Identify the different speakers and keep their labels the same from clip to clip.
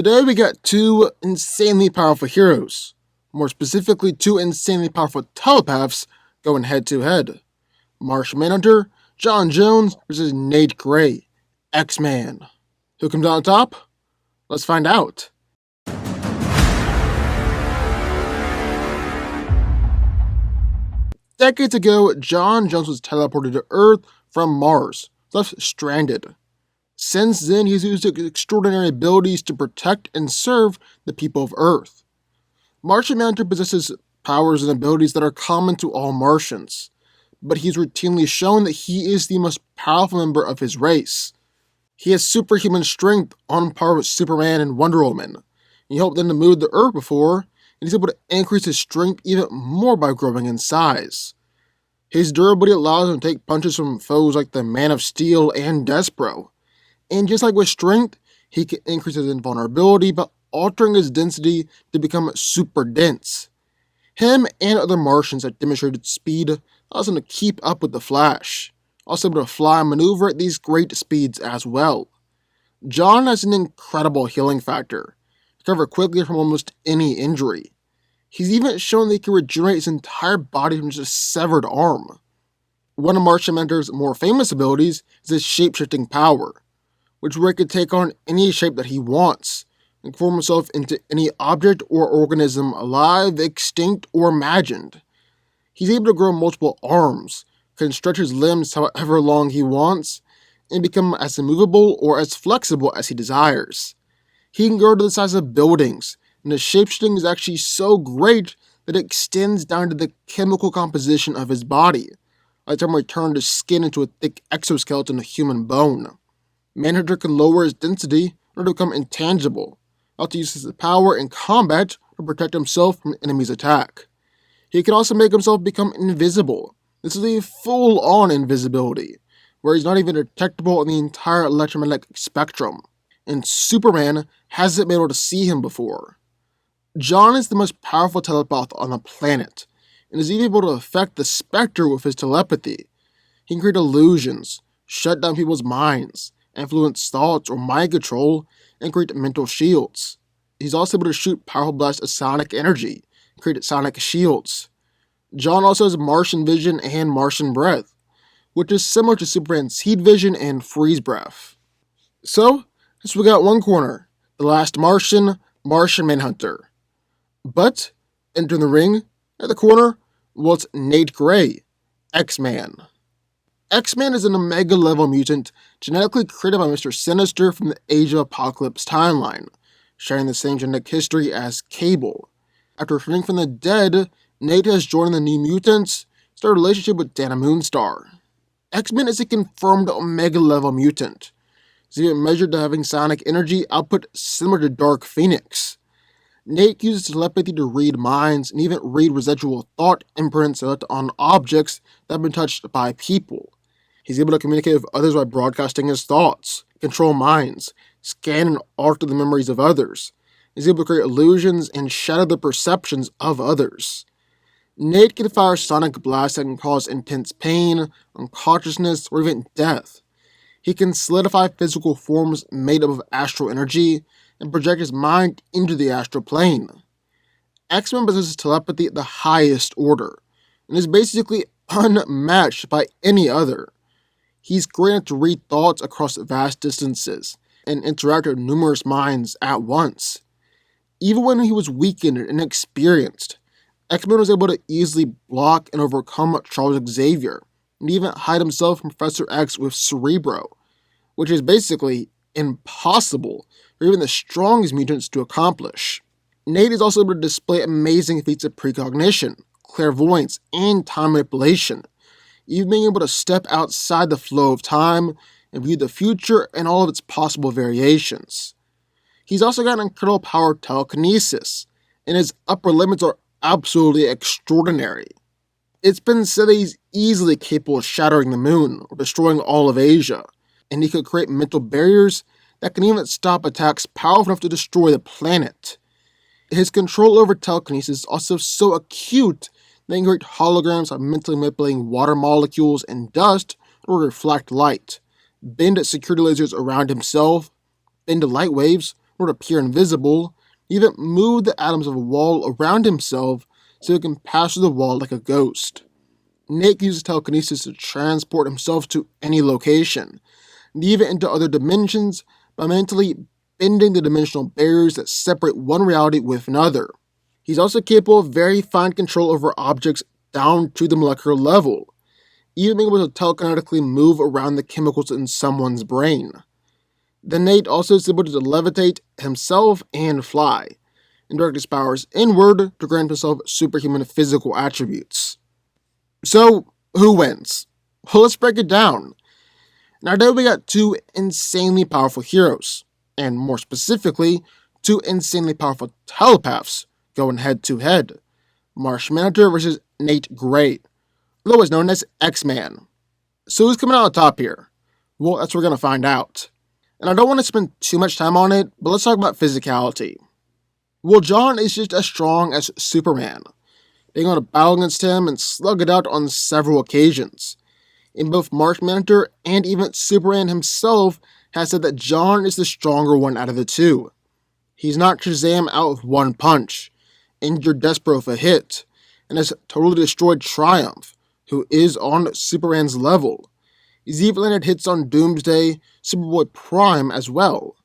Speaker 1: Today we got two insanely powerful heroes, more specifically two insanely powerful telepaths going head to head. Martian Manhunter, John Jones versus Nate Gray, X-Man. Who comes out on top? Let's find out. Decades ago, John Jones was teleported to Earth from Mars, left stranded. Since then, he's used his extraordinary abilities to protect and serve the people of Earth. Martian Manhunter possesses powers and abilities that are common to all Martians, but he's routinely shown that he is the most powerful member of his race. He has superhuman strength on par with Superman and Wonder Woman. He helped them to move the Earth before, and he's able to increase his strength even more by growing in size. His durability allows him to take punches from foes like the Man of Steel and Despero. And just like with strength, he can increase his invulnerability by altering his density to become super dense. Him and other Martians have demonstrated speed allows him to keep up with the Flash, also able to fly and maneuver at these great speeds as well. John has an incredible healing factor, recover quickly from almost any injury. He's even shown that he can regenerate his entire body from just a severed arm. One of Martian Manhunter's more famous abilities is his shape-shifting power, which where he can take on any shape that he wants and form himself into any object or organism alive, extinct, or imagined. He's able to grow multiple arms, can stretch his limbs however long he wants, and become as immovable or as flexible as he desires. He can grow to the size of buildings, and his shapeshifting is actually so great that it extends down to the chemical composition of his body, like the time he turned his skin into a thick exoskeleton of human bone. Manhunter can lower his density in order to become intangible, to use his power in combat to protect himself from an enemy's attack. He can also make himself become invisible. This is a full-on invisibility, where he's not even detectable in the entire electromagnetic spectrum, and Superman hasn't been able to see him before. John is the most powerful telepath on the planet, and is even able to affect the Spectre with his telepathy. He can create illusions, shut down people's minds, influence thoughts or mind control, and create mental shields. He's also able to shoot powerful blasts of sonic energy, and create sonic shields. John also has Martian vision and Martian breath, which is similar to Superman's heat vision and freeze breath. So, as we got one corner, the last Martian, Martian Manhunter. But, entering the ring, at the corner, was Nate Gray, X-Man. X-Man is an Omega-level mutant genetically created by Mr. Sinister from the Age of Apocalypse timeline, sharing the same genetic history as Cable. After returning from the dead, Nate has joined the New Mutants, started a relationship with Dana Moonstar. X-Man is a confirmed Omega-level mutant. He's even measured to having sonic energy output similar to Dark Phoenix. Nate uses telepathy to read minds and even read residual thought imprints left on objects that have been touched by people. He's able to communicate with others by broadcasting his thoughts, control minds, scan and alter the memories of others. He's able to create illusions and shatter the perceptions of others. Nate can fire sonic blasts that can cause intense pain, unconsciousness, or even death. He can solidify physical forms made up of astral energy and project his mind into the astral plane. X-Men possesses telepathy at the highest order, and is basically unmatched by any other. He's great enough to read thoughts across vast distances and interact with numerous minds at once. Even when he was weakened and inexperienced, X-Men was able to easily block and overcome Charles Xavier, and even hide himself from Professor X with Cerebro, which is basically impossible for even the strongest mutants to accomplish. Nate is also able to display amazing feats of precognition, clairvoyance, and time manipulation, even being able to step outside the flow of time and view the future and all of its possible variations. He's also got an incredible power of telekinesis, and his upper limits are absolutely extraordinary. It's been said that he's easily capable of shattering the moon or destroying all of Asia, and he could create mental barriers that can even stop attacks powerful enough to destroy the planet. His control over telekinesis is also so acute that he can create holograms by mentally manipulating water molecules and dust in order to reflect light, bend security lasers around himself, bend light waves, or to appear invisible, he even moved the atoms of a wall around himself so he can pass through the wall like a ghost. Nate uses telekinesis to transport himself to any location, and even into other dimensions by mentally bending the dimensional barriers that separate one reality with another. He's also capable of very fine control over objects down to the molecular level, even being able to telekinetically move around the chemicals in someone's brain. Then Nate also is able to levitate himself and fly, and direct his powers inward to grant himself superhuman physical attributes. So, who wins? Well, let's break it down. Now, today we got two insanely powerful heroes, and more specifically, two insanely powerful telepaths going head to head. Martian Manhunter versus Nate Gray, otherwise known as X-Man. So who's coming out on top here? Well, that's what we're going to find out. And I don't want to spend too much time on it, but let's talk about physicality. Well, John is just as strong as Superman, being able to battle against him and slug it out on several occasions. In both Martian Manhunter and even Superman himself has said that John is the stronger one out of the two. He's not Shazam out with one punch, injured Despero for a hit, and has totally destroyed Triumph, who is on Superman's level. He's even landed hits on Doomsday, Superboy Prime as well.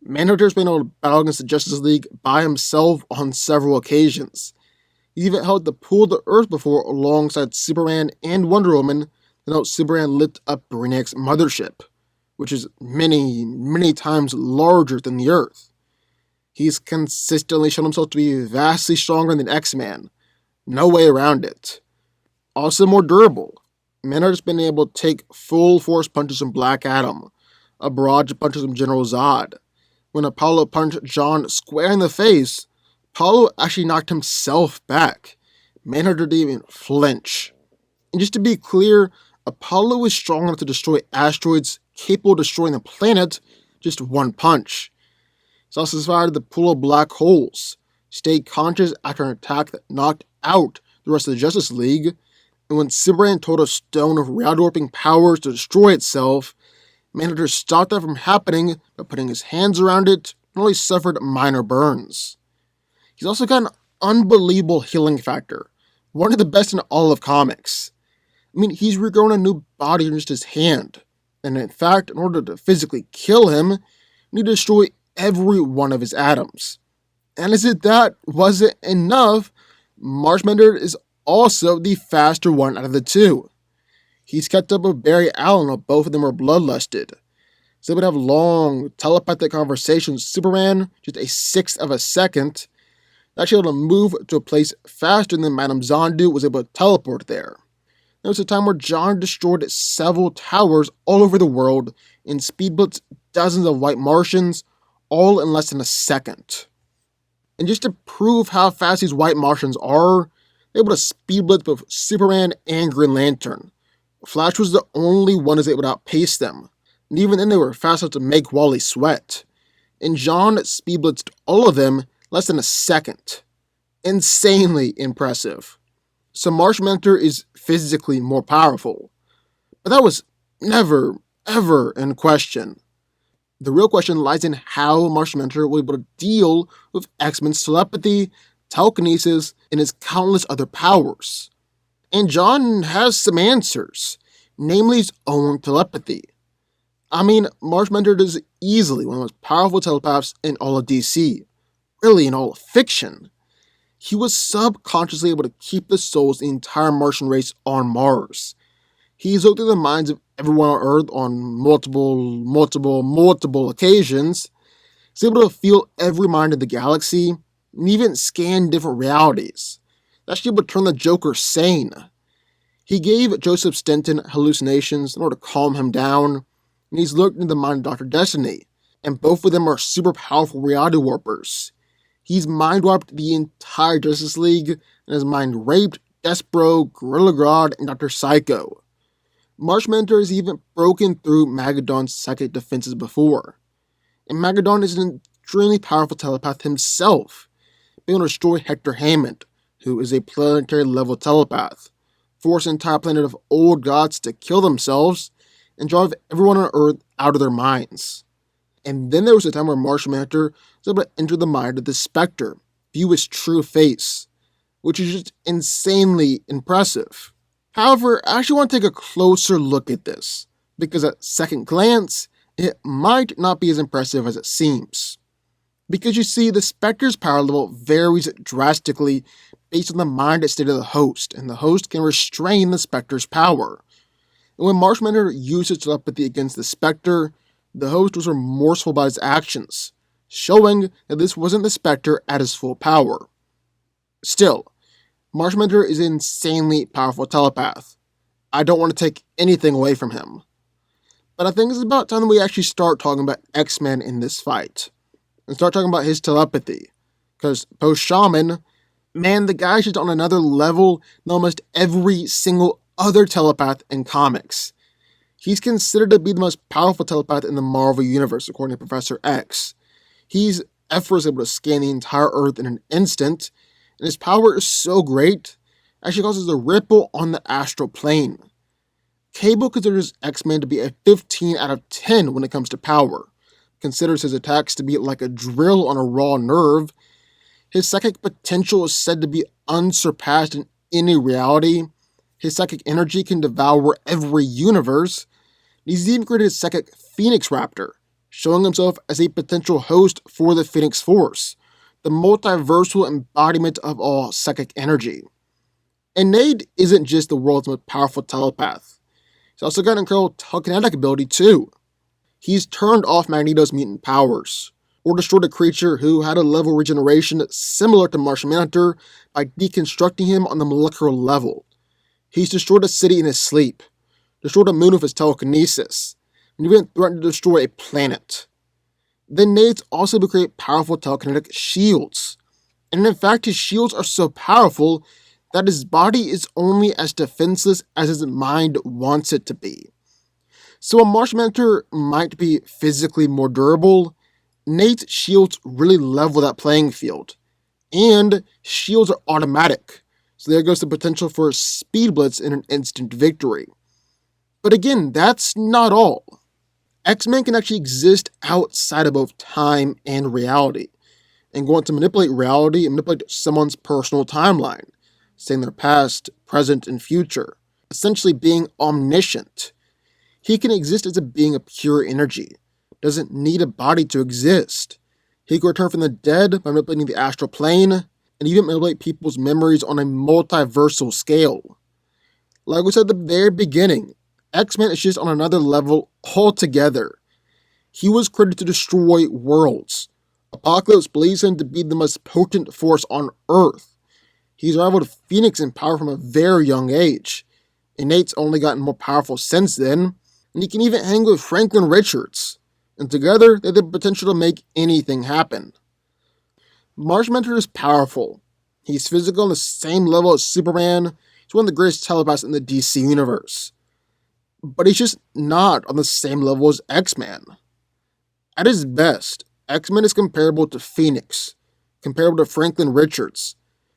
Speaker 1: Manhunter's been able to battle against the Justice League by himself on several occasions. He even held the Pool of the Earth before alongside Superman and Wonder Woman to help Superman lift up Brainiac's mothership, which is many, many times larger than the Earth. He's consistently shown himself to be vastly stronger than X-Man. No way around it. Also more durable. Manhunter's been able to take full force punches from Black Adam, a barrage of punches from General Zod. When Apollo punched John square in the face, Apollo actually knocked himself back. Manhunter didn't even flinch. And just to be clear, Apollo was strong enough to destroy asteroids capable of destroying the planet just one punch. He's also survived the pool of black holes, stayed conscious after an attack that knocked out the rest of the Justice League, and when Superman told a stone of reality-warping powers to destroy itself, Manhunter stopped that from happening by putting his hands around it and only suffered minor burns. He's also got an unbelievable healing factor, one of the best in all of comics. I mean, he's regrown a new body in just his hand, and in fact, in order to physically kill him, you need to destroy every one of his atoms. And as if that wasn't enough, Martian Manhunter is also the faster one out of the two. He's kept up with Barry Allen while both of them are bloodlusted. So they would have long, telepathic conversations with Superman, just a sixth of a second, actually able to move to a place faster than Madame Zondu was able to teleport there. There was a time where John destroyed several towers all over the world and speed blitzed dozens of white Martians, all in less than a second. And just to prove how fast these white Martians are, they're able to speed blitz both Superman and Green Lantern. Flash was the only one who was able to outpace them, and even then they were fast enough to make Wally sweat. And John speed blitzed all of them less than a second. Insanely impressive. So Martian Manhunter is physically more powerful. But that was never, ever in question. The real question lies in how Martian Manhunter was able to deal with X-Men's telepathy, telekinesis, and his countless other powers. And John has some answers, namely his own telepathy. I mean, Martian Manhunter is easily one of the most powerful telepaths in all of DC, really in all of fiction. He was subconsciously able to keep the souls of the entire Martian race on Mars. He's looked through the minds of everyone on Earth on multiple occasions. He's able to feel every mind in the galaxy, and even scan different realities. That's actually able to turn the Joker sane. He gave Joseph Stanton hallucinations in order to calm him down, and he's looked into the mind of Dr. Destiny, and both of them are super powerful reality warpers. He's mind-warped the entire Justice League, and has mind-raped Despero, Gorilla Grodd, and Dr. Psycho. Martian Manhunter has even broken through Magadon's psychic defenses before. And Magadon is an extremely powerful telepath himself, being able to destroy Hector Hammond, who is a planetary-level telepath, force an entire planet of old gods to kill themselves, and drive everyone on Earth out of their minds. And then there was a time where Martian Manhunter was able to enter the mind of the Spectre, view his true face, which is just insanely impressive. However, I actually want to take a closer look at this, because at second glance, it might not be as impressive as it seems. Because you see, the Spectre's power level varies drastically based on the mind state of the host, and the host can restrain the Spectre's power. And when Martian Manhunter used his telepathy against the Spectre, the host was remorseful about his actions, showing that this wasn't the Spectre at his full power. Still, Martian Manhunter is an insanely powerful telepath. I don't want to take anything away from him. But I think it's about time that we actually start talking about X-Men in this fight. And start talking about his telepathy. Because post-Shaman, man, the guy's just on another level than almost every single other telepath in comics. He's considered to be the most powerful telepath in the Marvel Universe, according to Professor X. He's effortlessly able to scan the entire Earth in an instant, and his power is so great, it actually causes a ripple on the astral plane. Cable considers X-Men to be a 15 out of 10 when it comes to power, considers his attacks to be like a drill on a raw nerve. His psychic potential is said to be unsurpassed in any reality. His psychic energy can devour every universe. He's even created his psychic Phoenix Raptor, showing himself as a potential host for the Phoenix Force, the multiversal embodiment of all psychic energy. And Nade isn't just the world's most powerful telepath. He's also got an incredible telekinetic ability too. He's turned off Magneto's mutant powers, or destroyed a creature who had a level regeneration similar to Martian Manhunter by deconstructing him on the molecular level. He's destroyed a city in his sleep, destroyed a moon with his telekinesis, and even threatened to destroy a planet. Then Nade's also able to create powerful telekinetic shields. And in fact, his shields are so powerful that his body is only as defenseless as his mind wants it to be. So while Martian Manhunter might be physically more durable, Nade's shields really level that playing field. And shields are automatic, so there goes the potential for a speed blitz and an instant victory. But again, that's not all. X-Men can actually exist outside of both time and reality, and go on to manipulate reality and manipulate someone's personal timeline, saying their past, present, and future, essentially being omniscient. He can exist as a being of pure energy, doesn't need a body to exist. He can return from the dead by manipulating the astral plane, and even manipulate people's memories on a multiversal scale. Like we said at the very beginning, X-Men is just on another level altogether. He was created to destroy worlds. Apocalypse believes him to be the most potent force on Earth. He's rivaled Phoenix in power from a very young age. And Nate's only gotten more powerful since then, and he can even hang with Franklin Richards. And together, they have the potential to make anything happen. Martian Manhunter is powerful. He's physical on the same level as Superman. He's one of the greatest telepaths in the DC universe. But he's just not on the same level as X-Men. At his best, X-Men is comparable to Phoenix, comparable to Franklin Richards,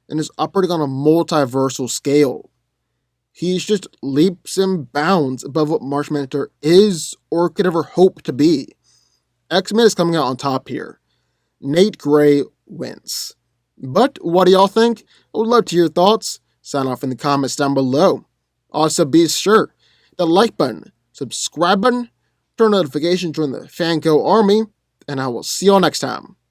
Speaker 1: and is operating on a multiversal scale. He's just leaps and bounds above what Martian Manhunter is or could ever hope to be. X-Men is coming out on top here. Nate Gray wins. But what do y'all think? I would love to hear your thoughts. Sign off in the comments down below. Also, be sure the like button, subscribe button, turn notifications, join the Fanco army, and I will see y'all next time.